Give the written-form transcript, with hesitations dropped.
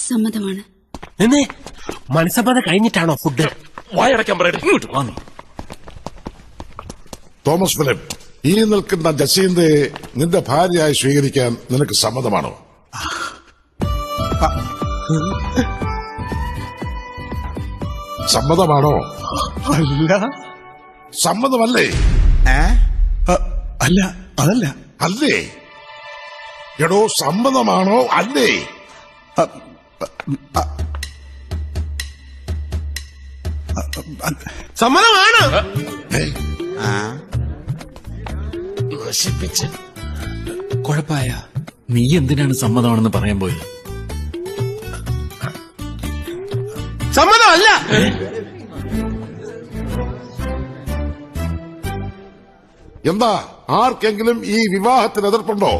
സമ്മതമാണ്. മനസ്സമ്മതം കഴിഞ്ഞിട്ടാണോ ഫുഡ്? വായടക്കാൻ പറയട്ടെ, ഇങ്ങോട്ട് വാങ്ങി. തോമസ് ഫിലിപ്പ്, ഈ നിൽക്കുന്ന ജസീന്തയെ നിന്റെ ഭാര്യയായി സ്വീകരിക്കാൻ നിനക്ക് സമ്മതമാണോ? സമ്മതമാണോ? അല്ല. സമ്മതമല്ലേ? അല്ല, അതല്ല. അല്ലേ? എടോ, സമ്മതമാണോ അല്ലേ? സമ്മതമാണ്. നശിപ്പിച്ച് കുഴപ്പമായ നീ എന്തിനാണ് സമ്മതമാണെന്ന് പറയാൻ പോയത്? സമ്മതമല്ല. എന്താ, ആർക്കെങ്കിലും ഈ വിവാഹത്തിന് എതിർപ്പുണ്ടോ?